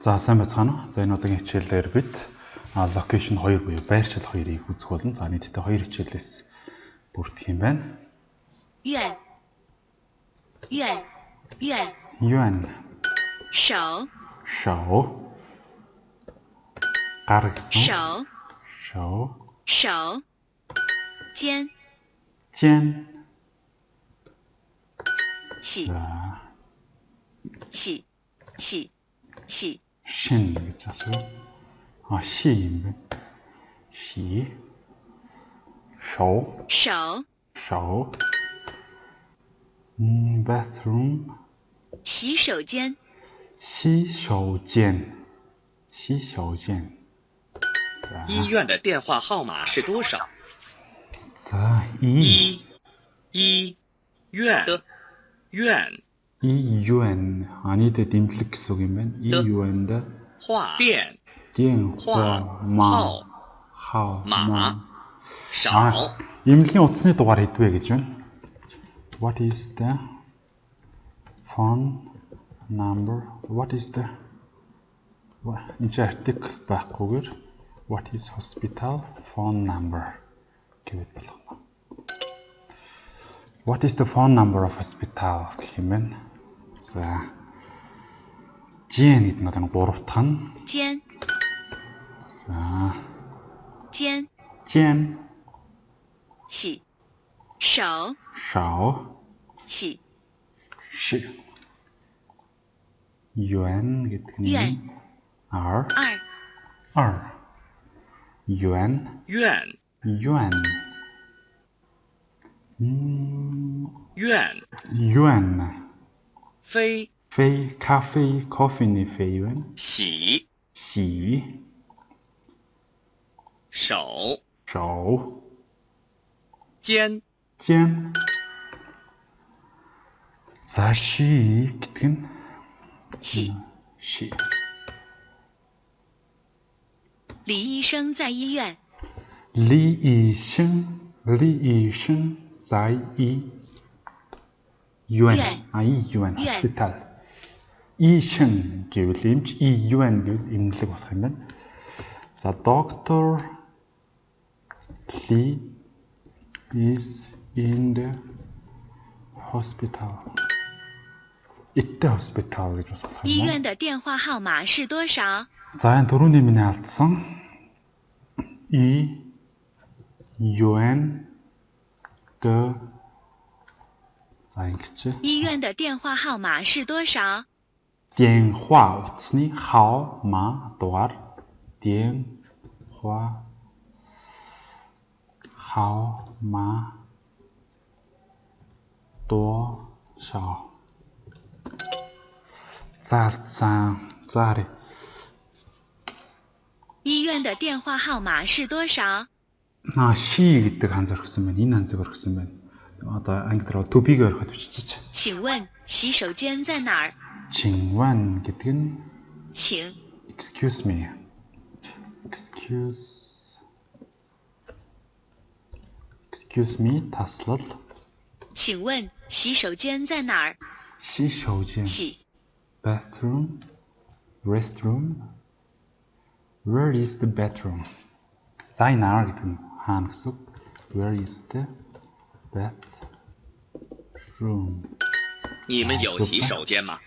За сайн байцгаана уу? За энэ удаагийн хичээлээр бид location 2 буюу байршил 2-ыг үзэх болно. За нийтдээ 2 хичээлээс бүрдэх юм байна. Yuan. Yuan. Shou. Shou. Гар гэсэн. Shou. Shou. Jian. Jian. Xi. За. Xi. Шин гэж асуу. Ши юм байна. Ши. Шоу. Шоу. Bathroom. 洗手间。洗手间。洗手间。医院的电话号码是多少？ 자, 이院的院 이 yuan 아니데 дэмжлэг гэсэн үг юм байна. 이 yuan的 话电话号码少 имлэгийн утасны дугаар хэдвэ гэж байна. What is the phone number? What is the энэ article байхгүйгээр what is hospital phone number гэвэл болгоно. What is the phone number of hospital гэх юм байна. За. Jian гэдэг нь одоо 3 дахь нь. Jian. За. Jian. Jian. Xi. Shou. Xi. Yuan гэдэг нь R. Yuan. 飞咖啡 coffee 呢飞 yuan. 洗手间 За ши гэдэг нь ши. 李医生在医院。李医生在医院. Yuan hospital. Ишэн гэвэл эмч yuan гэвэл эмнэлэг болох юм байна. За доктор Li is in the hospital. Итэ hospital гэж бас болох юм байна. 医院的电话号码是多少？ За энэ түрүүний миний алдсан. Yuan the За ингэж. 医院的电话号码是多少？ 電話утасны хаа ма дугаар.電話хаа ма дугаар. За. 医院的电话号码是多少？ Ши гэдэг хан зорхсон байна. Энэ хан зорхсон байна. Одоо англиар бол to be-г ороход бичиж. 请问洗手间在哪儿？ 请问гэдэг нь 请 excuse me. Excuse me таслал. 请问洗手间在哪儿？ 洗手间 bathroom restroom. Where is the bathroom? За энэ R гэдэг нь хаана гэсэн үг? Where is the bathroom? 你们有洗手间吗？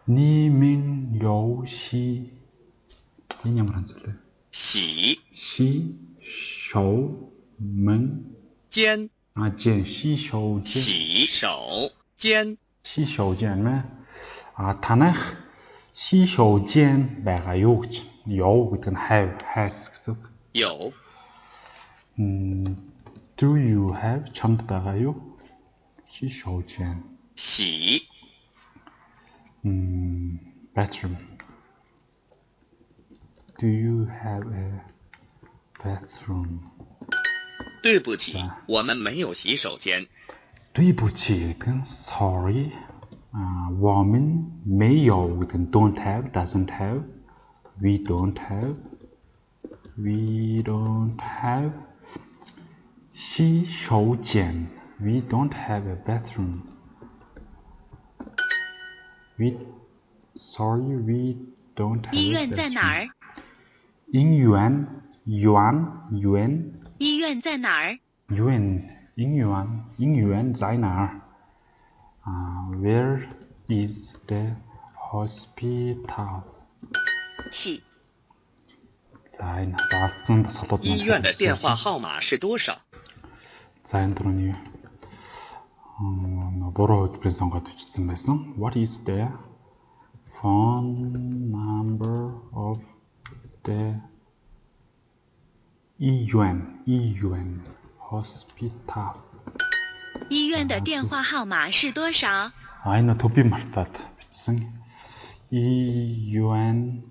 你们有洗 Энэ ямар ханцлаа? 洗手间 洗手间 洗手间 мэ? Танах 洗手间 байгаа юу гэж. Ёо гэдэг нь has гэсэн үг. 有 Do you have чамд байгаа юу? 洗手间 洗 bathroom. Do you have a bathroom? 对不起，我们没有洗手间。 对不起гэдэг нь sorry. Woman 没有гэдэг нь don't have, doesn't have. We don't have 洗手间 We don't have a bathroom. We don't have 医 it. 院在哪儿？ In yuan. 医院在哪儿？ Yuan. In yuan 在哪儿？ Where is the hospital? 喜 За энэ даалцсан тасгалууд 医院的电话号码是多少？ За энэ дөрөвний буруу хөтөлбөрийн сонгоод бичсэн байсан. What is the phone number of the Yuan hospital? 医院的电话号码是多少？ Энэ төбий мартаад бичсэн. Yuan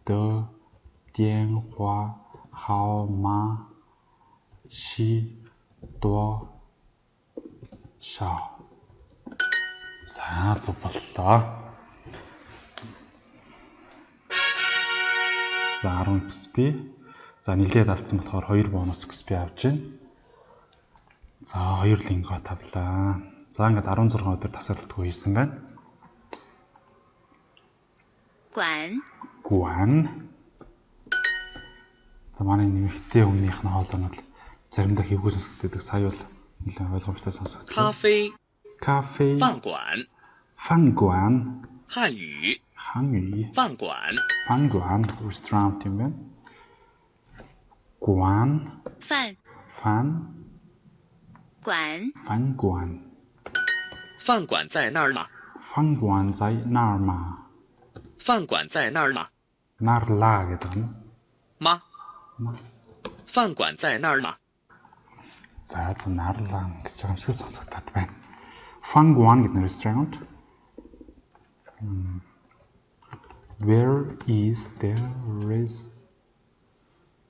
的电话号码是多少? За зөв боллоо. За 10 XP. За нэлээд алдсан болохоор 2 бонус XP авч байна. За 2 лингот авлаа. За ингээд 16 өдөр тасралтгүй хийсэн байна. Гуан. За манай нэмэгтэй өмнөх нь хоолой нь бол заримдаа хөвгөө сонсогддог. Сая бол нэлээд ойлгомжтой сонсогддог. 咖啡 饭馆 汉语 饭馆 restaurant юм байна. Guan 饭馆 饭馆在那儿吗？ 饭馆在那儿吗? 饭馆在那儿吗？ Нарла гэдэг нь. 吗？饭馆在那儿吗？ За нарла гэж юм шиг сонсогдоод байна. Fangguan гэдэг нь restaurant. Where is the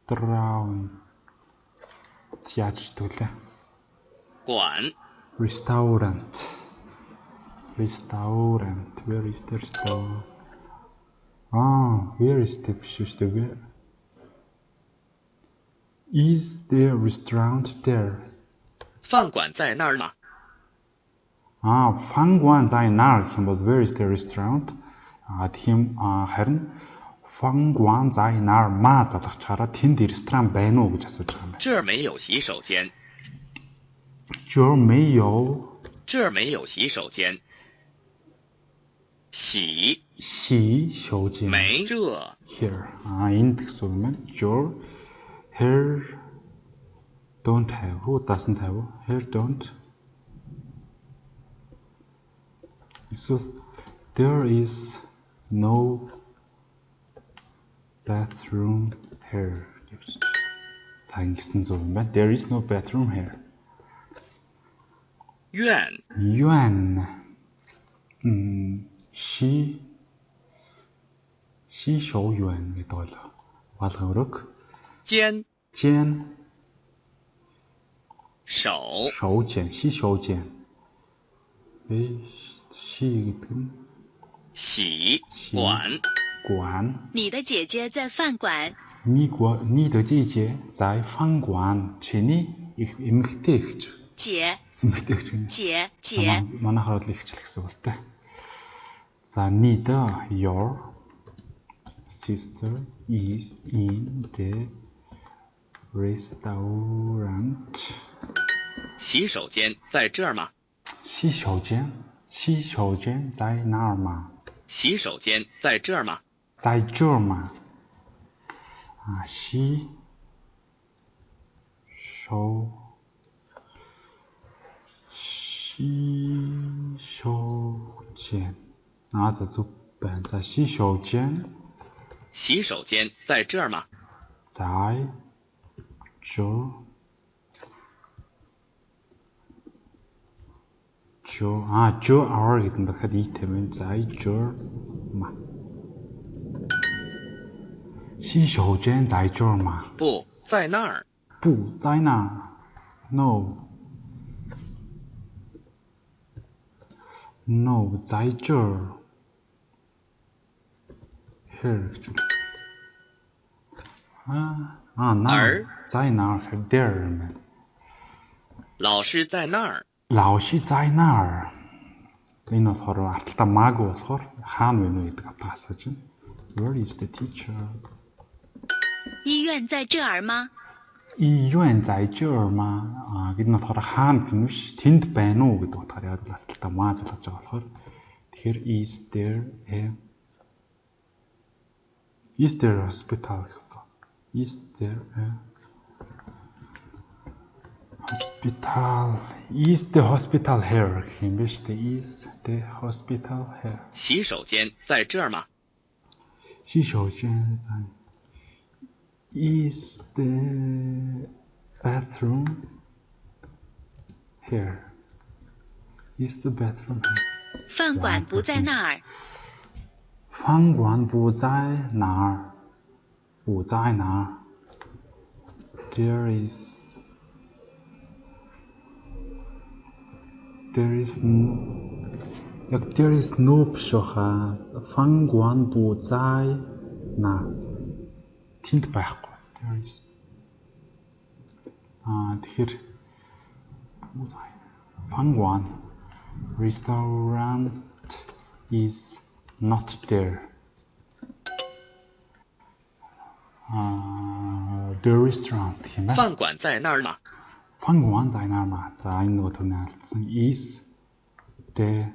restaurant? Яаж түүлээ? 馆 Restaurant. Where is the restaurant? Where is the where? Is the restaurant there? 饭馆在那儿吗？ Fangguan在那儿 гэх юм бол where is the restaurant? Тийм харин Fangguan在那儿ма залгачаараа тэнд ресторан байна уу гэж асууж байгаа юм байна. 这儿没有洗手间。这儿没有洗手间。洗手间没这 here. Энд гэсэн юм байна. Here don't have. Who doesn't have? Here don't. So there is no bathroom here. За ингэсэн зөв юм байна. There is no bathroom here. 院 Ши шоу юан гэдэг бол балгавраг. 间 手 ши шоу间. Ши гэдэг нь 洗馆 你的姐姐在饭馆。 你的姐姐在饭馆. Чиний эмэгтэй эгч. 姐 эмэгтэй эгч. 姐 Манайхаар л эгч л гэсэн үг л дээ. За your sister is in the restaurant. 洗手间在这儿吗？洗手间在那儿吗？洗手间在这儿吗？在这儿吗？洗手间. За зөв байна. За洗手间. 洗手间在这儿吗？在这儿гэдэг нь дахиад ийтэй байна. За这儿吗? 洗手间在这儿吗? 不在那儿。不在那儿. No 在这儿. Here. 那儿在哪儿 there. 老师在那儿。 老师在那儿. Энэ болохоор арталтаа маагүй болохоор хаана вэ гэдэг атгаас гэж байна. Where is the teacher? 医院在这儿吗？ 医院在这儿吗? Гэд нь болохоор хаана гэх юм биш. Тэнд байна уу гэдэг утгаар яг л алталтаа маа залгаж байгаа болохоор тэгэхээр is there a hospital гэх юм. Is there a hospital? Is the hospital here гэх юм биш. Is the hospital here? 洗手间在这儿吗？洗手间在 Is the bathroom here? Is the bathroom here? 饭馆不在那儿。饭馆不在哪儿？不在哪儿？ There is no биш баха. 饭馆不在哪儿? Тэнд байхгүй. There is. Тэгэхээр 不在. 饭馆 restaurant is not there. The restaurant гэх юм байна. 饭馆在那儿吗？ 饭馆在那儿嘛? За энэ нөгөө түрүүний алдсан is the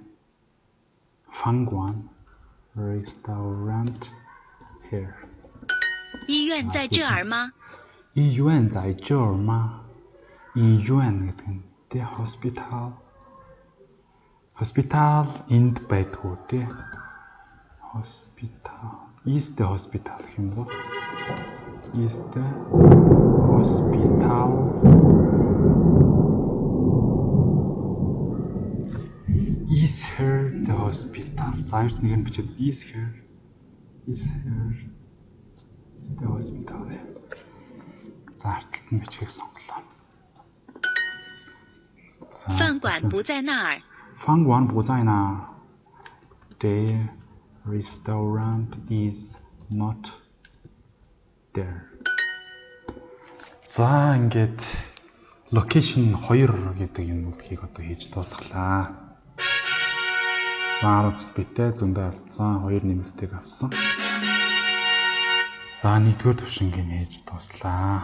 饭馆 restaurant here. 医院在这儿吗？ 医院在这儿吗? 医院гэдэг нь the hospital. Hospital энд байдгүй тий. Hospital is the hospital гэх юм лөө. Is the hospital is here the hospital. За эрт нэг нь бичээд is here is the hospital. За арталт нь бичгийг сонголоо. 饭馆不在那儿。饭馆不在那儿. The restaurant is not there. За ингээд location 2 гэдэг юм үлхийг одоо хийж дуусглаа. За Arux битээ зөндөө алдсан 2 нэмэлтийг авсан. За 1-р төвшингийн хийж дуслаа.